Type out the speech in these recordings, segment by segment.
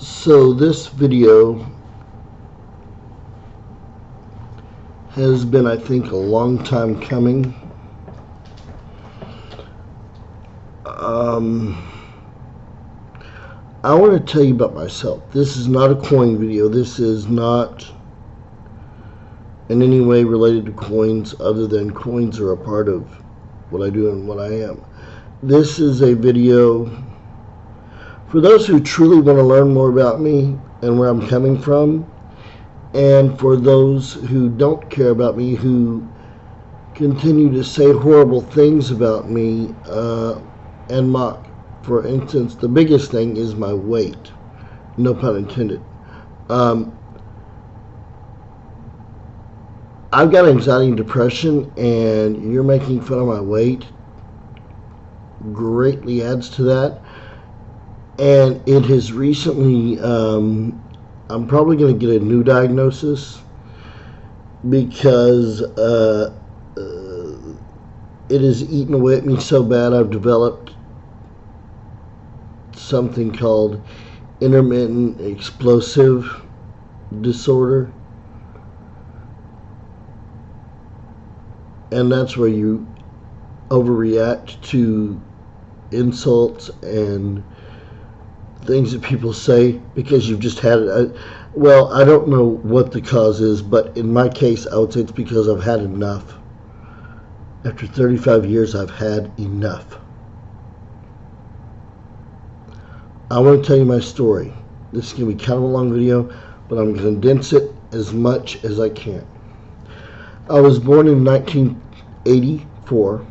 So this video has been, I think, a long time coming. I want to tell you about myself. This is not a coin video. This is not in any way related to coins, other than coins are a part of what I do and what I am. This is a video for those who truly want to learn more about me and where I'm coming from, and for those who don't care about me, who continue to say horrible things about me and mock. For instance, the biggest thing is my weight. No pun intended. I've got anxiety and depression, and you're making fun of my weight greatly adds to that. And it has recently, I'm probably going to get a new diagnosis because it has eaten away at me so bad. I've developed something called intermittent explosive disorder, and that's where you overreact to insults and things that people say because you've just had it. Well, I don't know what the cause is, but in my case, I would say it's because I've had enough. After 35 years, I've had enough. I want to tell you my story. This is going to be kind of a long video, but I'm going to condense it as much as I can. I was born in 1984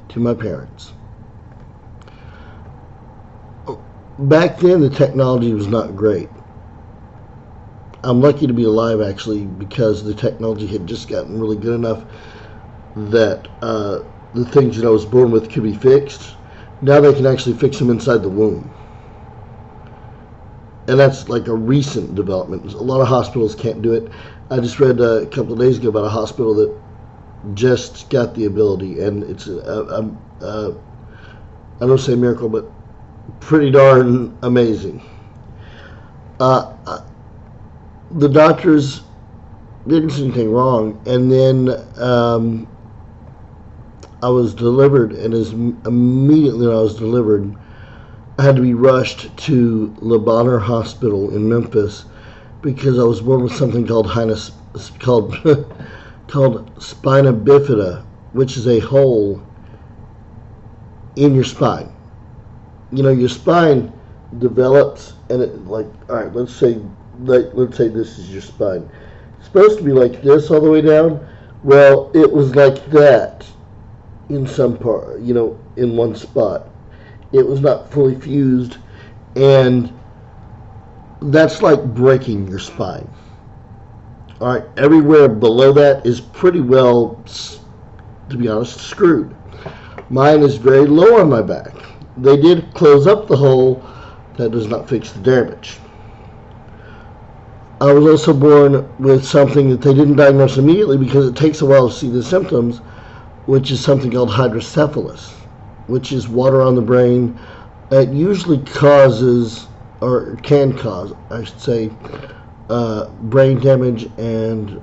to my parents. Back then, the technology was not great. I'm lucky to be alive, actually, because the technology had just gotten really good enough that the things that I was born with could be fixed. Now they can actually fix them inside the womb. And that's like a recent development. A lot of hospitals can't do it. I just read a couple of days ago about a hospital that just got the ability, and it's I don't say miracle, but pretty darn amazing. The doctors didn't see anything wrong, and then I was delivered, and immediately when I was delivered, I had to be rushed to Le Bonheur Hospital in Memphis because I was born with something called called spina bifida, which is a hole in your spine. You know, your spine develops, and it, like, all right, let's say this is your spine. It's supposed to be like this all the way down. Well, it was like that in some part, you know, in one spot. It was not fully fused, and that's like breaking your spine. All right, everywhere below that is pretty well, to be honest, screwed. Mine is very low on my back. They did close up the hole. That does not fix the damage. I was also born with something that they didn't diagnose immediately because it takes a while to see the symptoms, which is something called hydrocephalus, which is water on the brain. It usually causes, or can cause, I should say, brain damage and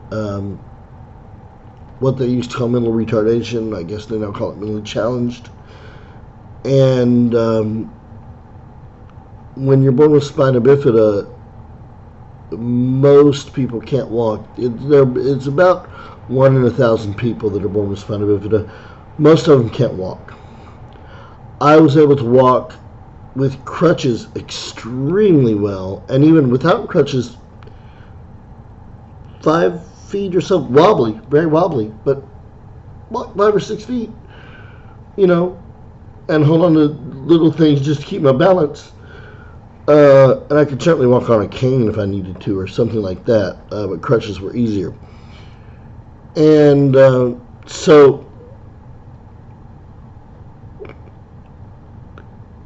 what they used to call mental retardation. I guess they now call it mentally challenged. And when you're born with spina bifida, most people can't walk. It's about 1 in 1,000 people that are born with spina bifida. Most of them can't walk. I was able to walk with crutches extremely well, and even without crutches, 5 feet or so, wobbly, very wobbly, but 5 or 6 feet, you know, and hold on to little things just to keep my balance. And I could certainly walk on a cane if I needed to, or something like that, but crutches were easier. And so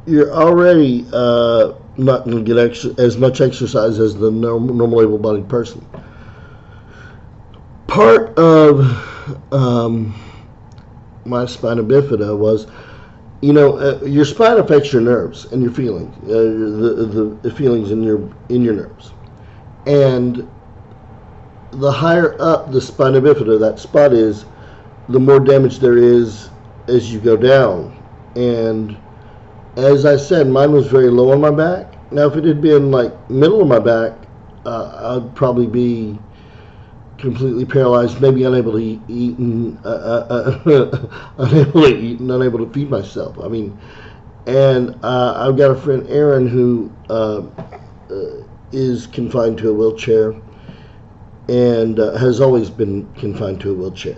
you're already not going to get as much exercise as the normal able-bodied person. Part of my spina bifida was your spine affects your nerves and your feelings, the feelings in your nerves, and the higher up the spina bifida that spot is, the more damage there is as you go down. And as I said, mine was very low on my back. Now, if it had been like middle of my back, I'd probably be completely paralyzed, maybe unable to eat and unable to feed myself. I mean, and I've got a friend, Aaron, who is confined to a wheelchair and has always been confined to a wheelchair.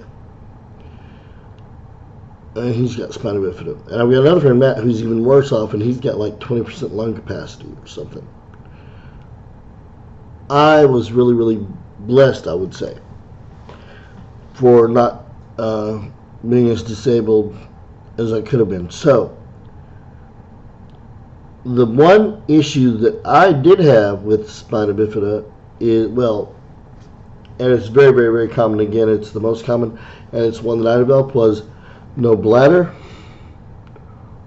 And he's got spina bifida. And I've got another friend, Matt, who's even worse off, and he's got like 20% lung capacity or something. I was really, really blessed, I would say, for not being as disabled as I could have been. So, the one issue that I did have with spina bifida is, well, and it's very, very, very common. Again, it's the most common, and it's one that I developed, was no bladder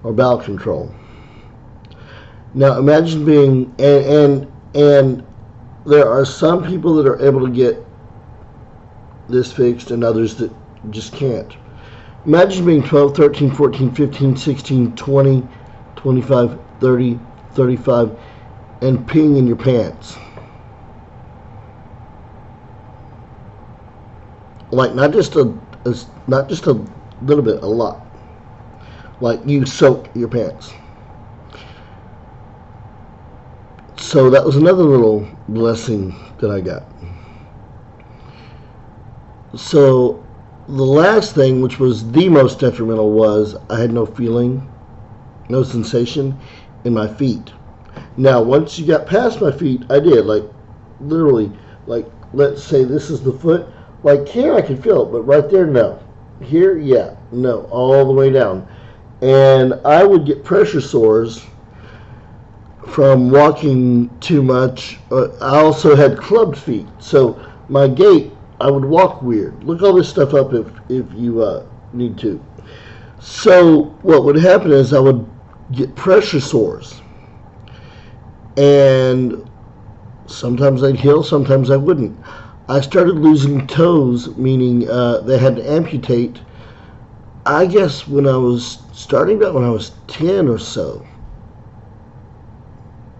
or bowel control. Now, imagine being, and there are some people that are able to get this fixed and others that just can't. Imagine being 12, 13, 14, 15, 16, 20, 25, 30, 35, and peeing in your pants. Like, not just a little bit, a lot. Like, you soak your pants. So that was another little blessing that I got. So the last thing, which was the most detrimental, was I had no feeling, no sensation in my feet. Now, once you got past my feet, I did. Like, literally, like, let's say this is the foot. Like, here I could feel it, but right there, no. Here, yeah, no, all the way down. And I would get pressure sores from walking too much. I also had clubbed feet, so my gait, I would walk weird. Look all this stuff up if you need to. So what would happen is I would get pressure sores, and sometimes they'd heal, sometimes I wouldn't. I started losing toes, meaning they had to amputate, I guess when I was starting back when I was 10 or so,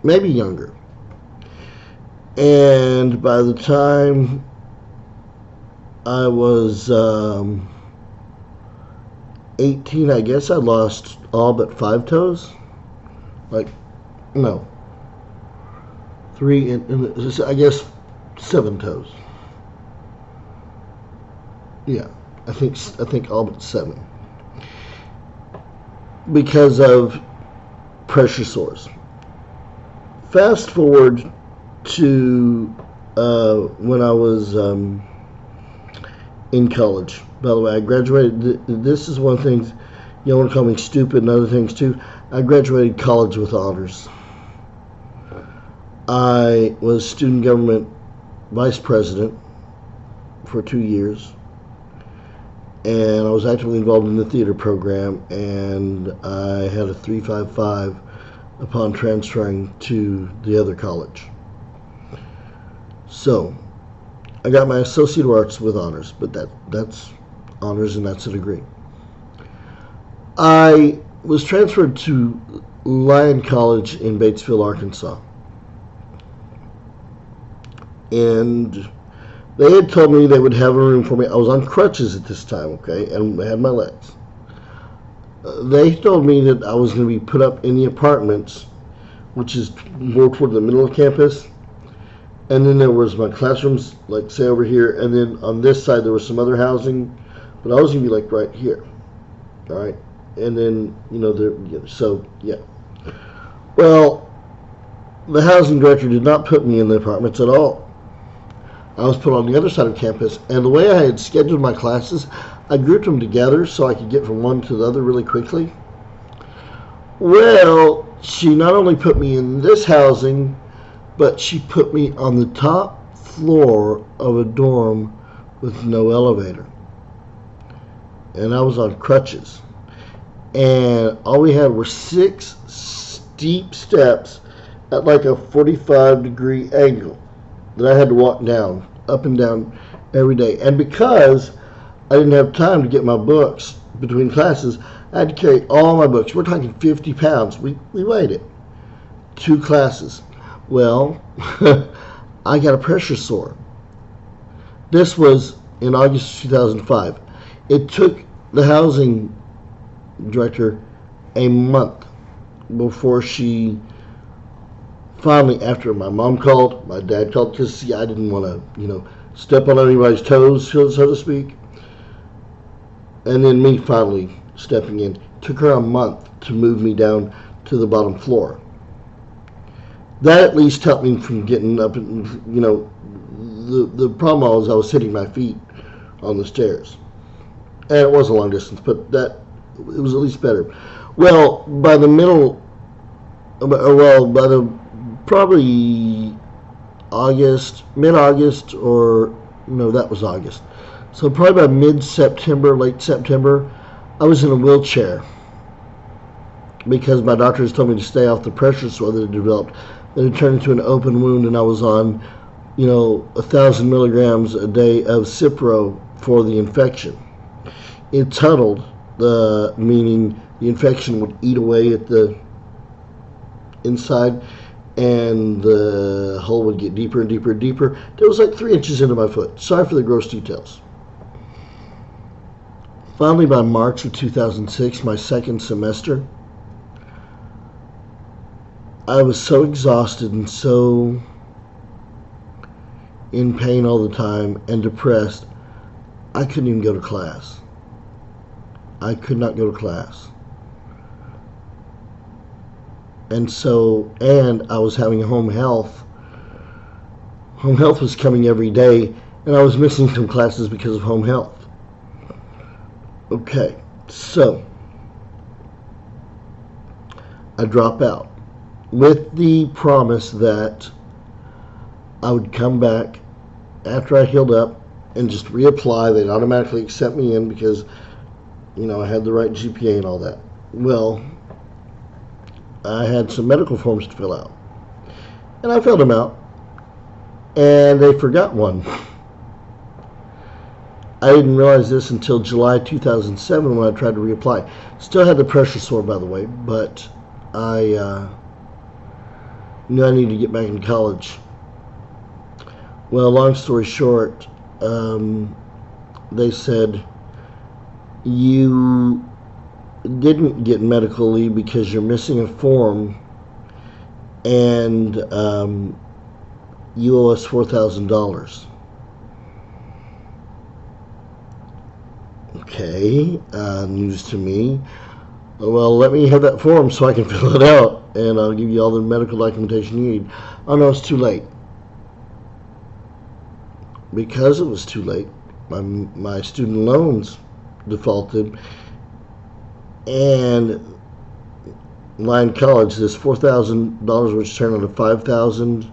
maybe younger. And by the time I was 18, I guess I lost all but 5 toes. Like, no, 3, and I guess 7 toes. Yeah, I think all but 7. Because of pressure sores. Fast forward to when I was in college. By the way, I graduated. This is one thing, you want to call me stupid and other things too. I graduated college with honors. I was student government vice president for 2 years. And I was actively involved in the theater program, and I had a 3.55 upon transferring to the other college. So, I got my Associate of Arts with honors, but that's honors and that's a degree. I was transferred to Lyon College in Batesville, Arkansas. And they had told me they would have a room for me. I was on crutches at this time, okay, and I had my legs. They told me that I was going to be put up in the apartments, which is more toward the middle of campus. And then there was my classrooms, like say over here, and then on this side there was some other housing, but I was going to be like right here, all right? And then, so, yeah. Well, the housing director did not put me in the apartments at all. I was put on the other side of campus, and the way I had scheduled my classes, I grouped them together so I could get from one to the other really quickly. Well, she not only put me in this housing, but she put me on the top floor of a dorm with no elevator. And I was on crutches. and all we had were 6 steep steps at like a 45-degree angle that I had to walk down, up and down every day. And because I didn't have time to get my books between classes, I had to carry all my books. We're talking 50 pounds. We weighed it. 2 classes. Well, I got a pressure sore. This was in August 2005. It took the housing director a month before she finally, after my mom called, my dad called, because see, I didn't want to, step on anybody's toes, so to speak. And then me finally stepping in. Took her a month to move me down to the bottom floor. That at least helped me from getting up, and, the problem was I was hitting my feet on the stairs. And it was a long distance, but it was at least better. Well, by the probably August, mid-August, or no, that was August. So probably by mid-September, late September, I was in a wheelchair because my doctors told me to stay off the pressure sore that had developed. Then it turned into an open wound, and I was on, 1,000 milligrams a day of Cipro for the infection. It tunneled, meaning the infection would eat away at the inside, and the hole would get deeper and deeper and deeper. It was like 3 inches into my foot. Sorry for the gross details. Finally, by March of 2006, my second semester, I was so exhausted and so in pain all the time and depressed, I couldn't even go to class. I could not go to class. And I was having home health. Home health was coming every day, and I was missing some classes because of home health. Okay, so I drop out with the promise that I would come back after I healed up and just reapply. They'd automatically accept me in because, I had the right GPA and all that. Well, I had some medical forms to fill out, and I filled them out, and they forgot one. I didn't realize this until July 2007 when I tried to reapply. Still had the pressure sore, by the way, but I knew I needed to get back in college. Well, long story short, they said, you didn't get medical leave because you're missing a form, and you owe us $4,000. Okay, news to me. Well, let me have that form so I can fill it out, and I'll give you all the medical documentation you need. Oh no, it's too late. Because it was too late, my student loans defaulted, and Lyon College, this $4,000 which turned into $5,000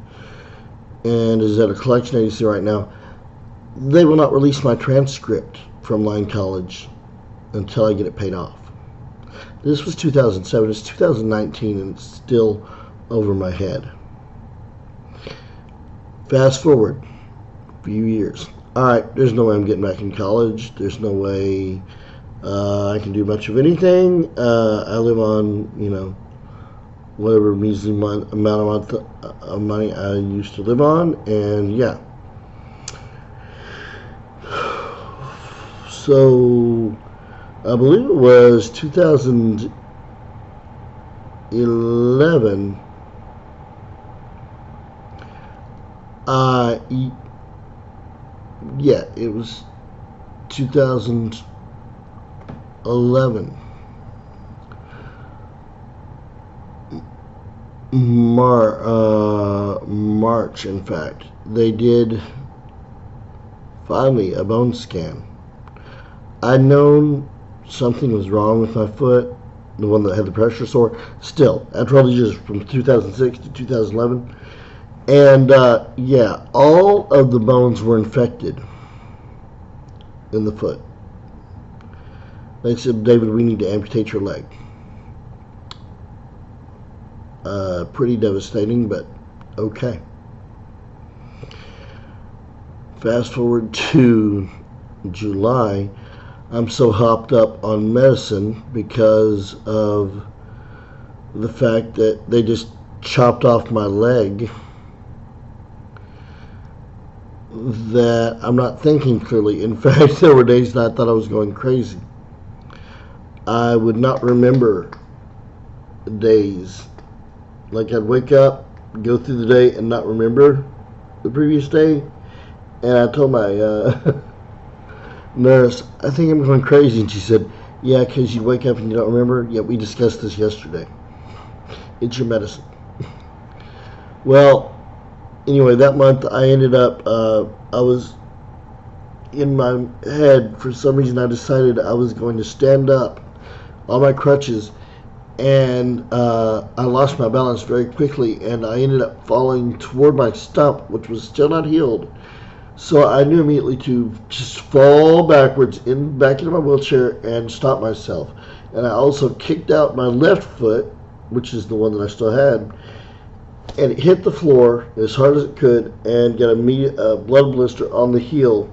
and is at a collection agency right now, they will not release my transcript from Lyon College until I get it paid off. This was 2007. It's 2019 and it's still over my head. Fast forward a few years. Alright, there's no way I'm getting back in college. There's no way I can do much of anything. I live on, whatever measly amount of money I used to live on, and yeah. So, I believe it was 2011. Yeah, it was 2011. March, in fact. They did finally a bone scan. I'd known something was wrong with my foot, the one that had the pressure sore, still, after all these years, from 2006 to 2011. And, yeah, all of the bones were infected in the foot. They said, David, we need to amputate your leg. Pretty devastating, but okay. Fast forward to July. I'm so hopped up on medicine because of the fact that they just chopped off my leg that I'm not thinking clearly. In fact, there were days that I thought I was going crazy. I would not remember days. Like, I'd wake up, go through the day, and not remember the previous day. And I told my nurse, I think I'm going crazy. And she said, yeah, because you wake up and you don't remember. Yeah, we discussed this yesterday. It's your medicine. Well, anyway, that month I ended up, I was in my head, for some reason I decided I was going to stand up on my crutches, and I lost my balance very quickly, and I ended up falling toward my stump, which was still not healed. So I knew immediately to just fall backwards back into my wheelchair and stop myself. And I also kicked out my left foot, which is the one that I still had, and it hit the floor as hard as it could and got a blood blister on the heel.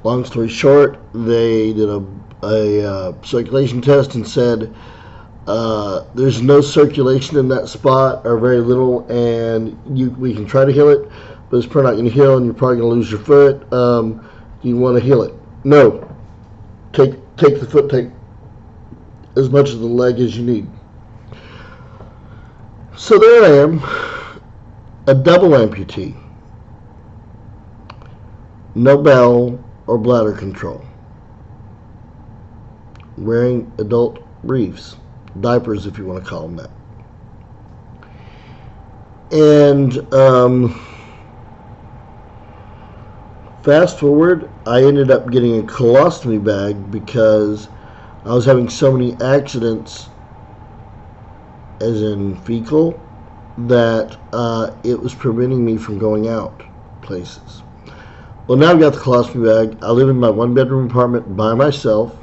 Long story short, they did a circulation test and said there's no circulation in that spot, or very little, and we can try to heal it, but it's probably not going to heal, and you're probably going to lose your foot. Do you want to heal it? No. Take the foot, take as much of the leg as you need. So there I am, a double amputee. No bowel or bladder control. Wearing adult briefs, diapers if you want to call them that. And fast forward, I ended up getting a colostomy bag because I was having so many accidents, as in fecal, that it was preventing me from going out places. Well, now I've got the colostomy bag. I live in my one-bedroom apartment by myself.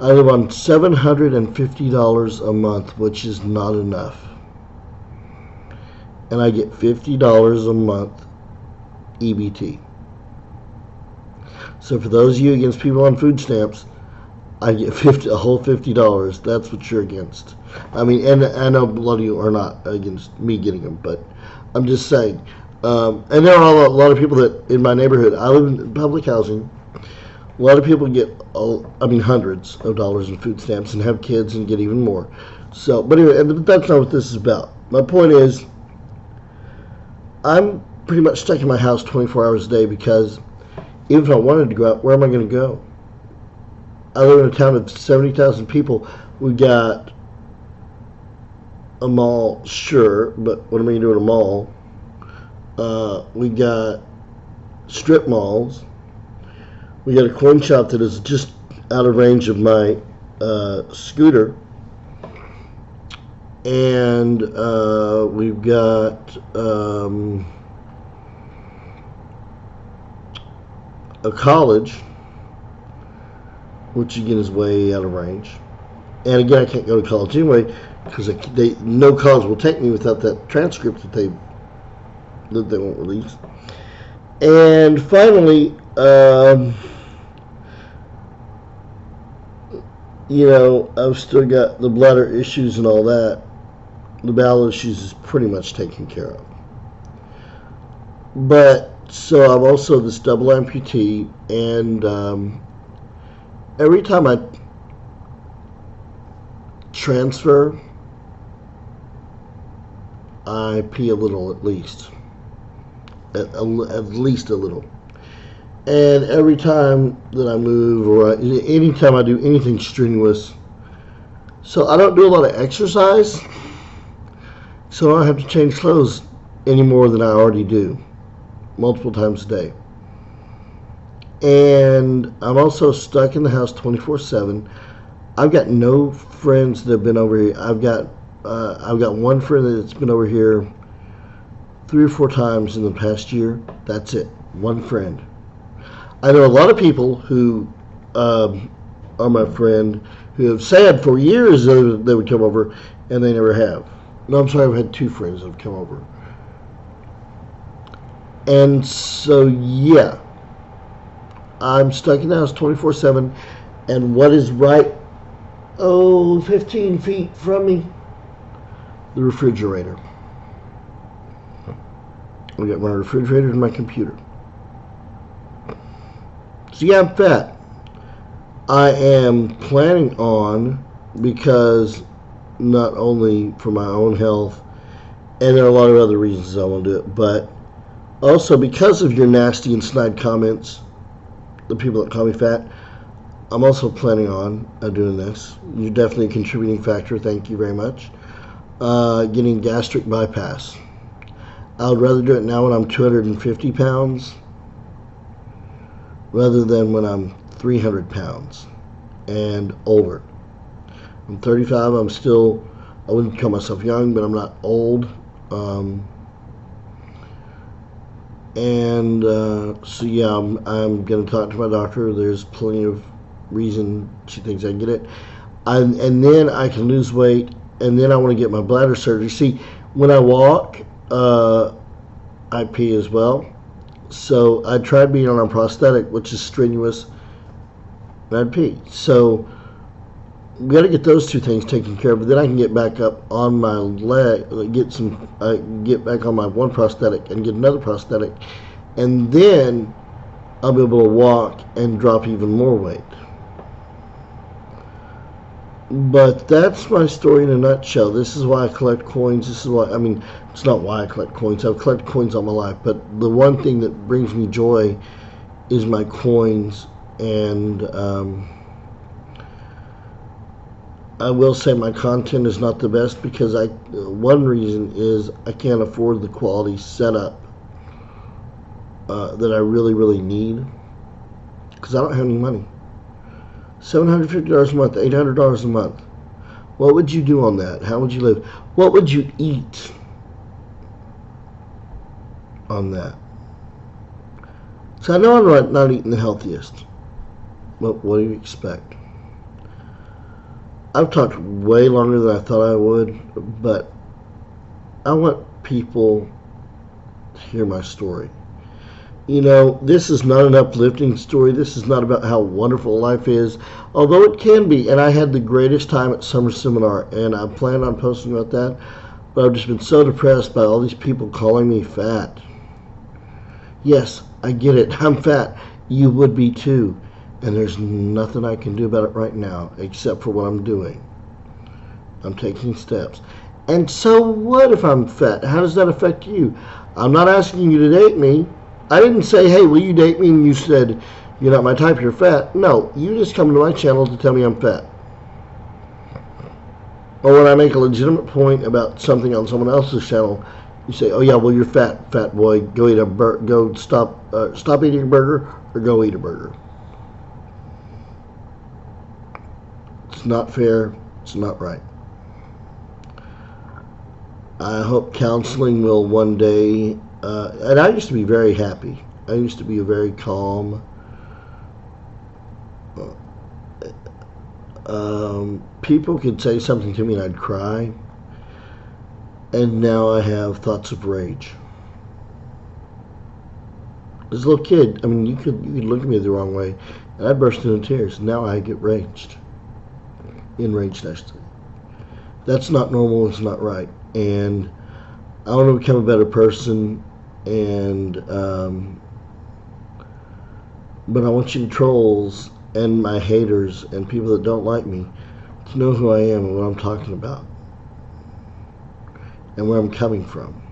I live on $750 a month, which is not enough. And I get $50 a month EBT. So for those of you against people on food stamps, I get a whole $50. That's what you're against. I mean, and I know a lot of you are not against me getting them, but I'm just saying. And there are a lot of people that in my neighborhood, I live in public housing. A lot of people get, hundreds of dollars in food stamps and have kids and get even more. So, but anyway, that's not what this is about. My point is, I'm pretty much stuck in my house 24 hours a day because even if I wanted to go out, where am I going to go? I live in a town of 70,000 people. We got a mall, sure, but what am I going to do in a mall? We got strip malls. We got a coin shop that is just out of range of my scooter. And we've got a college, which again is way out of range. And again, I can't go to college anyway because no college will take me without that transcript that they won't release. And finally, I've still got the bladder issues and all that. The bowel issues is pretty much taken care of. But, so I'm also this double amputee, and every time I transfer, I pee a little at least. At least a little. And every time that I move, or anytime I do anything strenuous, so I don't do a lot of exercise, so I don't have to change clothes any more than I already do, multiple times a day. And I'm also stuck in the house 24/7. I've got no friends that have been over here. I've got one friend that's been over here 3 or 4 times in the past year. That's it. One friend. I know a lot of people who are my friend who have said for years they would come over, and they never have. No, I'm sorry, I've had 2 friends that have come over. And so, yeah, I'm stuck in the house 24/7, and what is right, 15 feet from me? The refrigerator. I got my refrigerator and my computer. So yeah, I'm fat. I am planning on, because not only for my own health, and there are a lot of other reasons I want to do it, but also because of your nasty and snide comments, the people that call me fat, I'm also planning on doing this. You're definitely a contributing factor. Thank you very much. Getting gastric bypass. I would rather do it now when I'm 250 pounds rather than when I'm 300 pounds and older. I'm 35. I'm still, I wouldn't call myself young, but I'm not old. So yeah, I'm going to talk to my doctor. There's plenty of reason she thinks I can get it. And then I can lose weight, and then I want to get my bladder surgery. See, when I walk, I pee as well. So I tried being on a prosthetic, which is strenuous, and I'd pee. So we got to get those 2 things taken care of. But then I can get back up on my leg, get back on my one prosthetic and get another prosthetic, and then I'll be able to walk and drop even more weight. But that's my story in a nutshell. This is why I collect coins. This is why, I mean, it's not why I collect coins. I've collected coins all my life. But the one thing that brings me joy is my coins. And I will say my content is not the best because one reason is I can't afford the quality setup that I really, really need, because I don't have any money. $750 a month, $800 a month. What would you do on that? How would you live? What would you eat on that? So I know I'm not eating the healthiest. But what do you expect? I've talked way longer than I thought I would, but I want people to hear my story. You know, this is not an uplifting story. This is not about how wonderful life is, although it can be. And I had the greatest time at summer seminar, and I plan on posting about that. But I've just been so depressed by all these people calling me fat. Yes, I get it. I'm fat. You would be too. And there's nothing I can do about it right now except for what I'm doing. I'm taking steps. And so what if I'm fat? How does that affect you? I'm not asking you to date me. I didn't say, hey, will you date me? And you said, you're not my type, you're fat. No, you just come to my channel to tell me I'm fat. Or when I make a legitimate point about something on someone else's channel, you say, oh yeah, well you're fat boy. Go eat stop eating a burger or go eat a burger. It's not fair. It's not right. I hope counseling will one day, and I used to be very happy. I used to be a very calm, people could say something to me and I'd cry, and now I have thoughts of rage. As a little kid, I mean, you could look at me the wrong way and I'd burst into tears. Now I get enraged, I should say. That's not normal. It's not right. And I want to become a better person, and but I want you trolls and my haters and people that don't like me to know who I am and what I'm talking about and where I'm coming from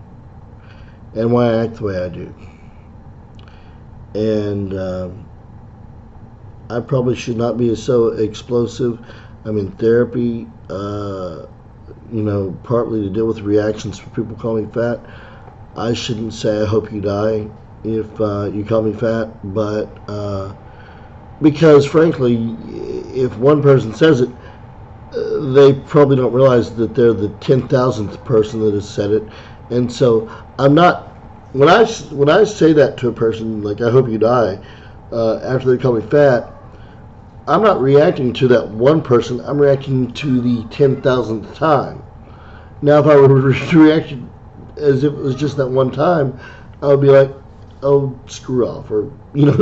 and why I act the way I do. And I probably should not be so explosive. I'm in therapy, partly to deal with reactions for people calling me fat. I shouldn't say I hope you die if you call me fat, but because frankly, if one person says it, they probably don't realize that they're the 10,000th person that has said it. And so I'm not, when I say that to a person, like I hope you die, after they call me fat, I'm not reacting to that one person. I'm reacting to the 10,000th time. Now, if I were to react as if it was just that one time, I would be like, "Oh, screw off," or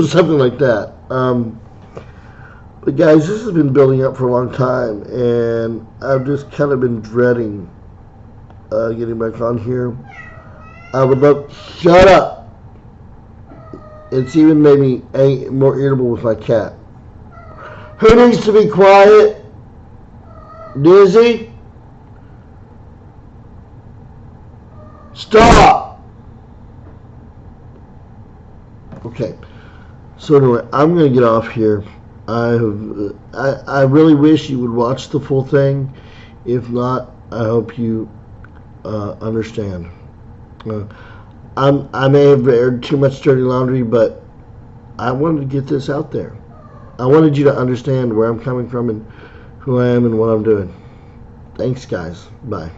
something like that. But guys, this has been building up for a long time, and I've just kind of been dreading getting back on here. I would love. Shut up! It's even made me more irritable with my cat. Who needs to be quiet? Dizzy? Stop! Okay. So anyway, I'm going to get off here. I really wish you would watch the full thing. If not, I hope you understand. I may have aired too much dirty laundry, but I wanted to get this out there. I wanted you to understand where I'm coming from and who I am and what I'm doing. Thanks, guys. Bye.